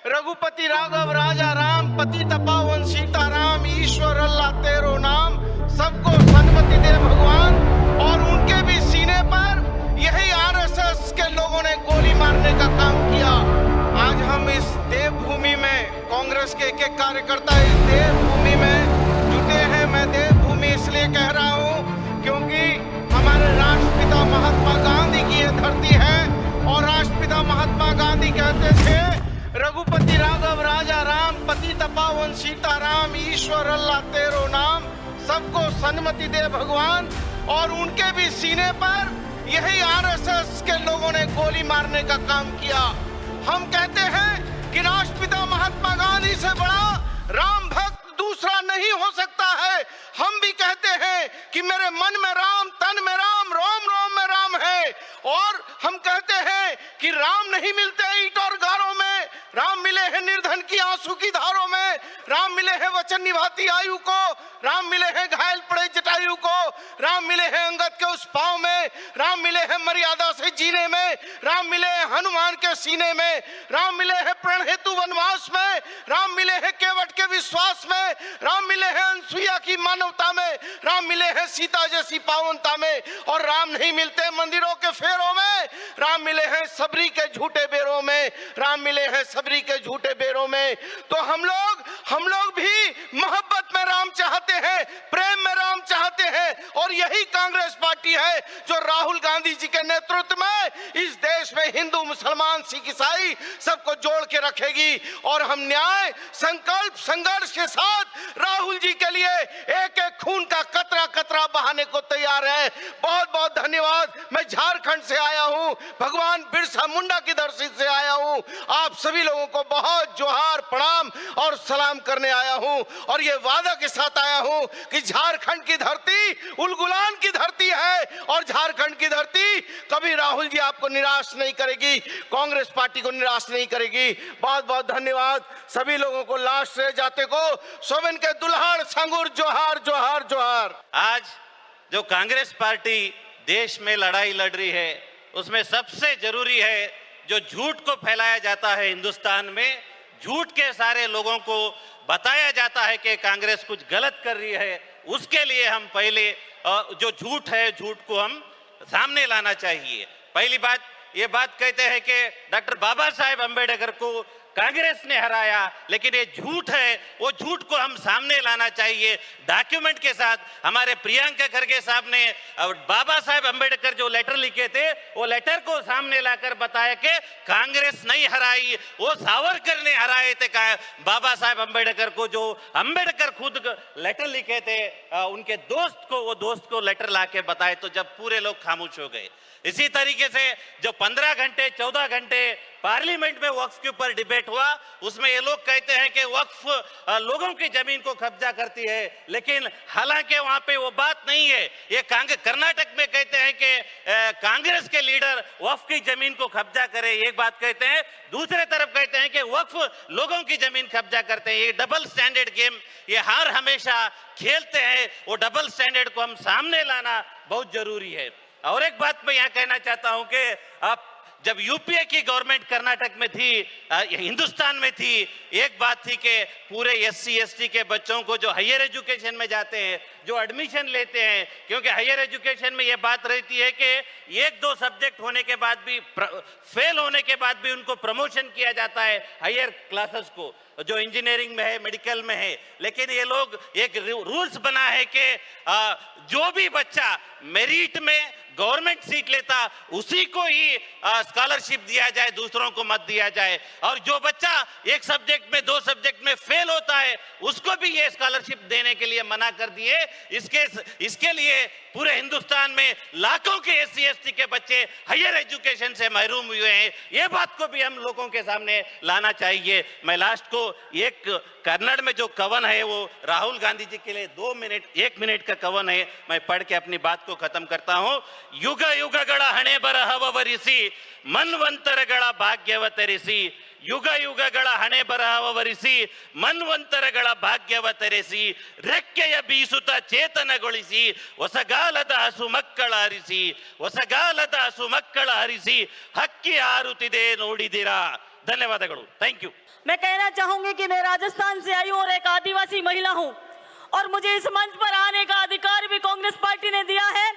रघुपति राघव राजा राम, पतित पावन सीताराम, ईश्वर अल्लाह तेरो नाम, सबको सन्मति दे भगवान। और उनके भी सीने पर यही आरएसएस के लोगों ने गोली मारने का काम किया। आज हम इस देवभूमि में, कांग्रेस के एक एक कार्यकर्ता इस देवभूमि में जुटे हैं। मैं देवभूमि इसलिए कह रहा हूँ क्योंकि हमारे राष्ट्रपिता महात्मा गांधी की ये धरती है। और राष्ट्रपिता महात्मा गांधी कहते थे, रघुपति राघव राजा राम, पतित पावन सीताराम, ईश्वर अल्लाह तेरो नाम, सबको सन्मति दे भगवान। और उनके भी सीने पर यही आरएसएस के लोगों ने गोली मारने का काम किया। हम कहते हैं कि राष्ट्रपिता महात्मा गांधी से बड़ा राम भक्त दूसरा नहीं हो सकता है। हम भी कहते हैं कि मेरे मन में राम, तन में राम, रोम रोम में राम है। और हम कहते हैं कि राम नहीं मिलते ईंट और गारों में, राम मिले हैं निर्धन की आंसू की धारों में, राम मिले हैं वचन निभाती आयु को, राम मिले हैं घायल पड़े जटायु को, राम मिले हैं अंगद के उस पांव में, राम मिले हैं मर्यादा से जीने में, राम मिले हैं हनुमान के सीने में, राम मिले हैं प्रण हेतु वनवास में, राम मिले हैं केवट के विश्वास में, राम मिले हैं अनसुईया की मानवता में, राम मिले हैं सीता जैसी पावनता में। और राम नहीं मिलते मंदिरों के फेरों में, राम मिले हैं सबरी के झूठे बेरों में, राम मिले हैं सबरी के झूठे बेरों में। तो हम लोग भी मोहब्बत में राम चाहते हैं, प्रेम में राम चाहते हैं। और यही कांग्रेस पार्टी है जो राहुल गांधी जी के नेतृत्व में इस देश में हिंदू, मुसलमान, सिख, ईसाई सबको जोड़ के रखेगी। और हम न्याय, संकल्प, संघर्ष के साथ राहुल जी के लिए एक एक खून का कतरा कतरा बहाने को तैयार है। बहुत बहुत धन्यवाद। मैं झारखंड से आया हूं, भगवान बिरसा मुंडा की धरती से आया हूं। आप सभी लोगों को बहुत जोहार, प्रणाम और सलाम करने आया हूं। और ये वादा के साथ आया हूं कि झारखंड की धरती उलगुलान की धरती है और झारखंड की धरती कभी राहुल जी आपको निराश नहीं करेगी, कांग्रेस पार्टी को निराश नहीं करेगी। बहुत बहुत धन्यवाद सभी लोगों को। लास्ट रह जाते को सोवन के दुल्हाड़ संगुर, जोहार जोहार जोहार। आज जो कांग्रेस पार्टी देश में लड़ाई लड़ रही है, उसमें सबसे जरूरी है जो झूठ को फैलाया जाता है हिंदुस्तान में, झूठ के सारे लोगों को बताया जाता है कि कांग्रेस कुछ गलत कर रही है, उसके लिए हम पहले जो झूठ है, झूठ को हम सामने लाना चाहिए। पहली बात ये बात कहते हैं कि डॉक्टर बाबा साहेब अंबेडकर को कांग्रेस ने हराया, लेकिन ये झूठ है। वो झूठ को हम सामने लाना चाहिए डॉक्यूमेंट के साथ। हमारे प्रियंका खरगे साहब ने बाबा साहेब अंबेडकर जो लेटर लिखे थे, वो लेटर को सामने लाकर बताया कि कांग्रेस नहीं हराई, वो सावरकर ने हराए थे बाबा साहेब अंबेडकर को। जो अंबेडकर खुद लेटर लिखे थे उनके दोस्त को, वो दोस्त को लेटर लाके बताए, तो जब पूरे लोग खामोश हो गए। इसी तरीके से जो 15 घंटे 14 घंटे पार्लियामेंट में वक्फ के ऊपर डिबेट हुआ, उसमें ये लोग कहते हैं कि वक्फ लोगों की जमीन को कब्जा करती है, लेकिन हालांकि वहां पे वो बात नहीं है। ये कर्नाटक में कहते हैं कि कांग्रेस के लीडर वक्फ की जमीन को कब्जा करे, एक बात कहते हैं। दूसरे तरफ कहते हैं कि वक्फ लोगों की जमीन कब्जा करते हैं। ये डबल स्टैंडर्ड गेम ये हार हमेशा खेलते हैं। वो डबल स्टैंडर्ड को हम सामने लाना बहुत जरूरी है। और एक बात मैं यहाँ कहना चाहता हूं कि आप जब यूपीए की गवर्नमेंट कर्नाटक में थी, हिंदुस्तान में थी, एक बात थी कि पूरे एससी एसटी के बच्चों को जो हायर एजुकेशन में जाते हैं, जो एडमिशन लेते हैं, क्योंकि हायर एजुकेशन में ये बात रहती है कि एक दो सब्जेक्ट होने के बाद भी, फेल होने के बाद भी उनको प्रमोशन किया जाता है हायर क्लासेस को, जो इंजीनियरिंग में है, मेडिकल में है। लेकिन ये लोग एक रूल्स बना है कि जो भी बच्चा मेरिट में गवर्नमेंट सीट लेता उसी को ही स्कॉलरशिप दिया जाए, दूसरों को मत दिया जाए। और जो बच्चा एक सब्जेक्ट में, दो सब्जेक्ट में फेल होता है, उसको भी ये स्कॉलरशिप देने के लिए मना कर दिए। इसके लिए पूरे हिंदुस्तान में लाखों के एससी एसटी के बच्चे हायर एजुकेशन से महरूम हुए हैं। ये बात को भी हम लोगों के सामने लाना चाहिए। मैं लास्ट को एक कन्नड़ में जो कवन है वो राहुल गांधी जी के लिए 1 मिनट का कवन है, मैं पढ़ के अपनी बात को खत्म करता हूं। युग युगಗಳ ಹಣೆ ಬರಹವರಿಸಿ ಮನ್ವಂತರಗಳ ಭಾಗ್ಯವತರಿಸಿ, ಯುಗ ಯುಗಗಳ ಹಣೆ ಬರಹವರಿಸಿ ಮನ್ವಂತರಗಳ ಭಾಗ್ಯವತರಿಸಿ, ರೆಕ್ಕೆಯ ಬೀಸುತ್ತ ಚೇತನಗೊಳಿಸಿ ಹೊಸಗಾಲದ ಹಸು ಮಕ್ಕಳ ಹರಿಸಿ, ಹೊಸಗಾಲದ ಹಸು ಮಕ್ಕಳ ಹರಿಸಿ ಹಕ್ಕಿ ಹಾರುತ್ತಿದೆ ನೋಡಿದಿರಾ, ಧನ್ಯವಾದಗಳು. Thank you. मैं कहना चाहूंगी कि मैं राजस्थान से आई हूँ और एक आदिवासी महिला हूँ और मुझे इस मंच पर आने का अधिकार भी कांग्रेस पार्टी ने दिया है।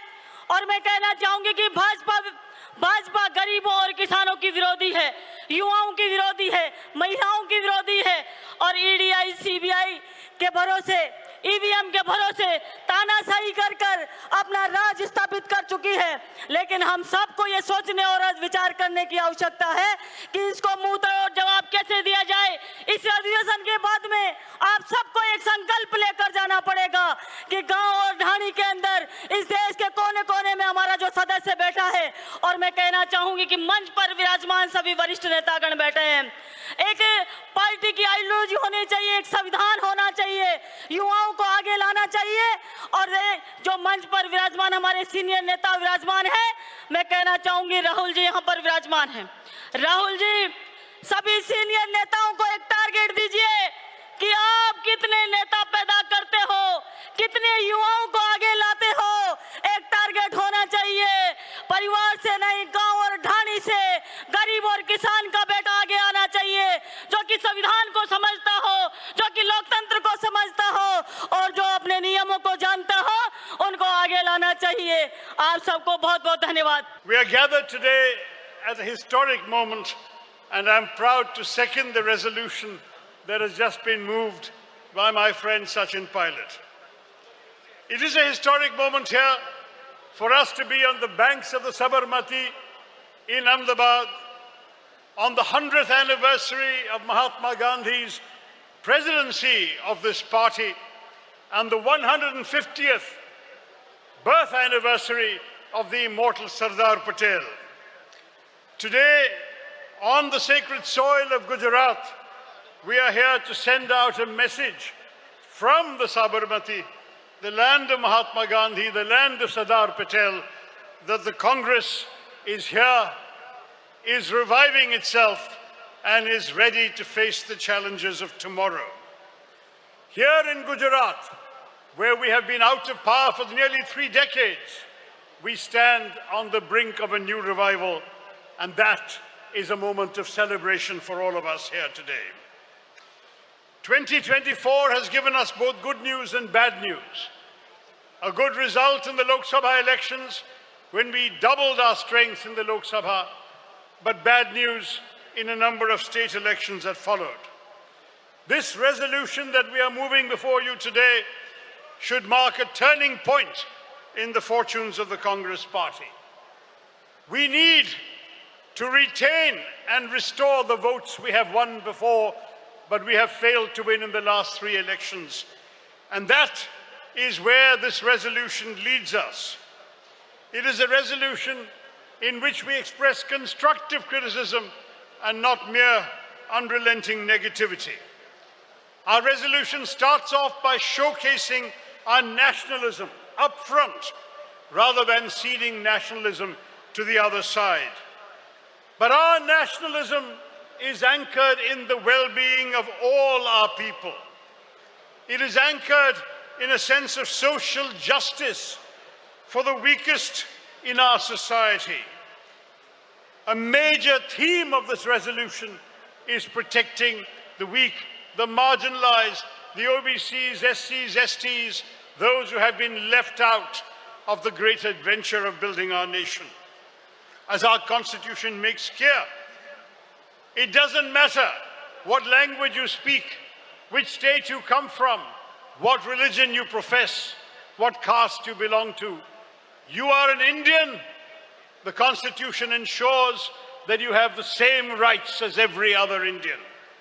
और मैं कहना चाहूंगी कि भाजपा गरीबों और किसानों की विरोधी है, युवाओं की विरोधी है, महिलाओं की विरोधी है और ईडीआई सीबीआई के भरोसे, ईवीएम के भरोसे तानाशाही कर कर अपना राज स्थापित कर चुकी है। लेकिन हम सबको ये सोचने और विचार करने की आवश्यकता है कि इसको मुंह तोड़ जवाब कैसे दिया जाए। इस अधिवेशन के बाद में आप सबको एक संकल्प लेकर जाना पड़ेगा कि गांव और ढाणी के अंदर इस देश के कोने कोने में हमारा जो सदस्य बैठा है, और मैं कहना चाहूंगी कि मंच पर विराजमान सभी वरिष्ठ नेतागण बैठे हैं, एक पार्टी की आइडियोलॉजी होनी चाहिए, एक संविधान होना चाहिए, युवाओं को आगे लाना चाहिए। और जो मंच पर विराजमान हमारे सीनियर नेता विराजमान है, मैं कहना चाहूंगी राहुल जी यहाँ पर विराजमान हैं। राहुल जी, सभी सीनियर नेताओं को एक टारगेट दीजिए कि आप कितने नेता पैदा करते हो, कितने युवाओं को आगे लाते हो। एक टारगेट होना चाहिए, परिवार से नहीं, गांव और ढाणी से गरीब और किसान का बेटा आगे आना चाहिए, जो कि संविधान को समझता हो, जो कि लोकतंत्र को समझता हो और जो अपने नियमों को जानता हो, उनको आगे लाना चाहिए। आप सबको बहुत बहुत धन्यवाद। We are gathered today at a historic moment, and I'm proud to second the resolution that has just been moved by my friend Sachin Pilot. It is a historic moment here for us to be on the banks of the Sabarmati in Ahmedabad on the 100th anniversary of Mahatma Gandhi's presidency of this party and the 150th birth anniversary of the immortal Sardar Patel. Today, on the sacred soil of Gujarat, we are here to send out a message from the Sabarmati, the land of Mahatma Gandhi, the land of Sardar Patel, that the Congress is here, is reviving itself, and is ready to face the challenges of tomorrow. Here in Gujarat, where we have been out of power for nearly 3 decades, we stand on the brink of a new revival, and that is a moment of celebration for all of us here today. 2024 has given us both good news and bad news. A good result in the Lok Sabha elections when we doubled our strength in the Lok Sabha, but bad news in a number of state elections that followed. This resolution that we are moving before you today should mark a turning point in the fortunes of the Congress Party. We need to retain and restore the votes we have won before, but we have failed to win in the last 3 elections. And that is where this resolution leads us. It is a resolution in which we express constructive criticism and not mere unrelenting negativity. Our resolution starts off by showcasing our nationalism up front, rather than ceding nationalism to the other side. But our nationalism is anchored in the well-being of all our people. It is anchored in a sense of social justice for the weakest in our society. A major theme of this resolution is protecting the weak, the marginalized, the OBCs, SCs, STs, those who have been left out of the great adventure of building our nation. As our Constitution makes clear, it doesn't matter what language you speak, which state you come from, what religion you profess, what caste you belong to. You are an Indian. The Constitution ensures that you have the same rights as every other Indian.